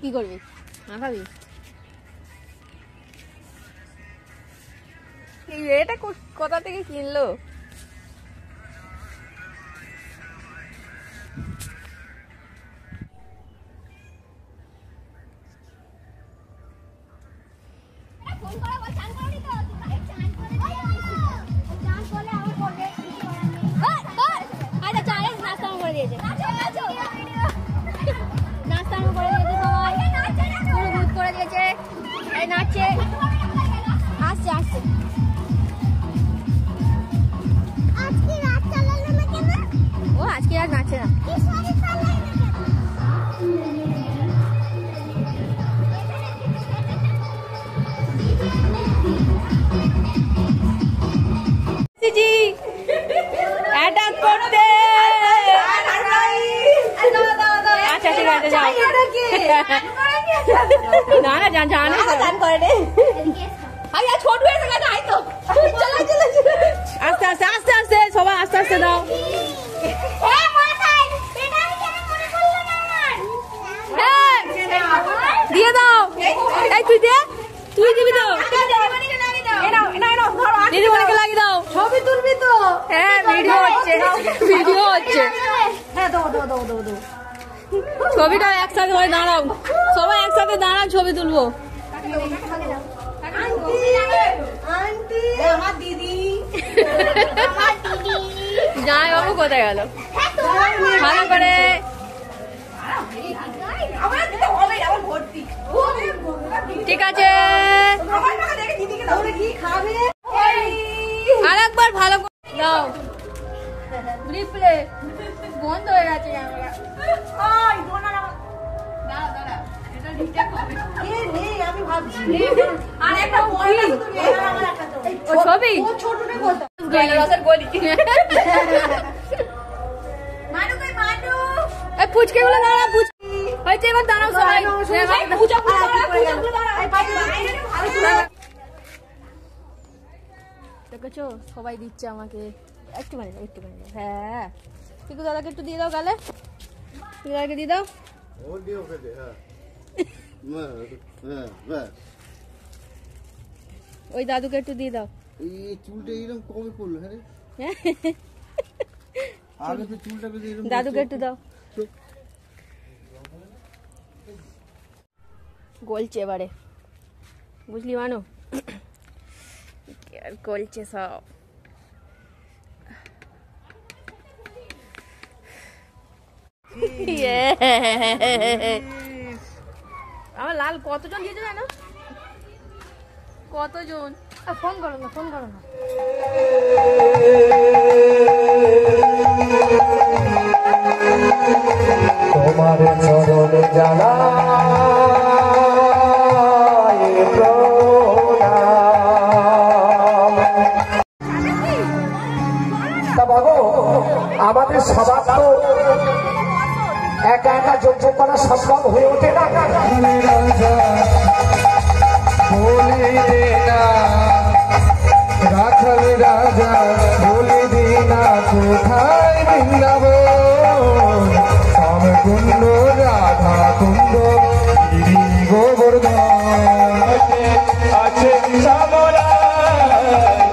কি করবি না খাবি? এটা কোথা থেকে কিনলো? আজকে আর নাচে না। আচ্ছা ঠিক আছে যাও। না না জান করে ছোট হয়েছে তো। আস্তে আস্তে আস্তে আস্তে সবাই আস্তে আস্তে দাও। দিয়ে দাও। এই তুই দে, তুই দিবি তো। দিদিমণিকে লাগিয়ে দাও। ছবি তুলবি তো? হ্যাঁ ভিডিও হচ্ছে, ভিডিও হচ্ছে। হ্যাঁ দাও দাও দাও দাও দাও। ছবিটা একসাথে হয়ে দাঁড়াও, সবাই একসাথে দাঁড়াও, ছবি তুলবো। জামাই বাবু কোথায় গেল? ভালো করে ঠিক আছে। আর একবার ভালো করে দাও। রিপ্লে বন্ধ হয়ে গেছে ক্যামেরা। ফুচকে গুলো দাঁড়া, হয়েছে এবার দাঁড়াও সবাই। দেখেছো সবাই দিচ্ছে আমাকে। একটু মানে একটু মানে। হ্যাঁ পিকু দাদাকে একটু দিয়ে দাও গালে, পিকু দাদাকে দিয়ে দাও। ওই দাদুকে একটু দিয়ে দাও। এই চুলটা এরকম কবে পড়লো? হ্যাঁ আগে তো চুলটা বেশি এরকম। দাদুকে একটু দাও। গলছে এবারে, বুঝলি মানো? আর গলছে সব। আমার লাল কতজন দিয়েছে জানো? কতজন? ফোন করো না, ফোন করো না। তোমার চরণে জানাই প্রণাম। তা বাবু আমাদের সবার তো একা একা যজ্ঞ করা সম্ভব হয়ে ওঠে না। বলে দে না রাখাল রাজা, বলে দে না কোথায় বৃন্দাবন, শ্যামকুণ্ড রাধা কুণ্ড গিরি গোবর্ধন আছে শ্যামলা।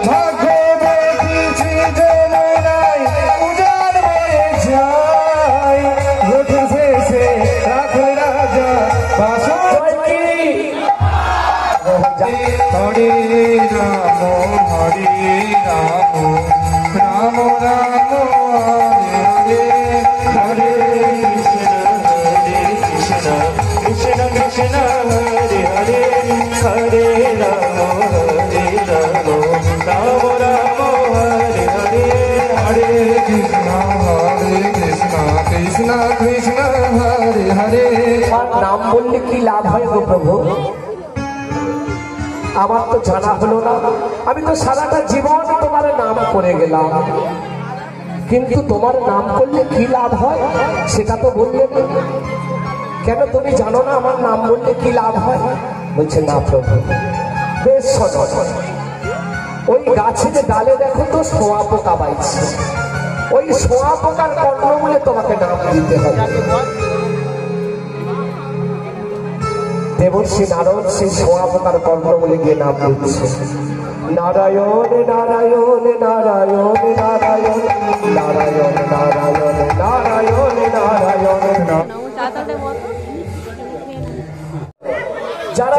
ভাগ্যে দেখেছি যমুনায় উজান হয়ে যায়, ঘটে শেষে রাখাল রাজা বাসন। হরে রাম হরে রাম রাম রাম হরে হরে, কৃষ্ণ কৃষ্ণ কৃষ্ণ হরে হরে, হরে রাম হরে রাম রাম রাম হরে হরে, হরে কৃষ্ণ কৃষ্ণ কৃষ্ণ হরে হরে। নাম বললে কি লাভ হয় গো প্রভু? আমার তো জানা হলো না। আমি তো সারাটা জীবন তোমার নাম করে গেলাম, কিন্তু তোমার নাম করলে কি লাভ হয় সেটা তো বললে না। কেন তুমি জানো না আমার নাম বললে কি লাভ হয়? বলছে না প্রভু। বেশ শোনো, ওই গাছের ডালে দেখো তো শোয়া পোকা বাইছে, ওই সোয়া পোকার কর্ণমূলে তোমাকে নাম দিতে হবে। দেবর্ষি নারদ সেই সোয়া পোকার কর্ণমূলে গিয়ে নাম দিচ্ছে, নারায়ণ নারায়ণ নারায়ণ নারায়ণ নারায়ণ নারায়ণ নারায়ণ নারায়ণ। যারা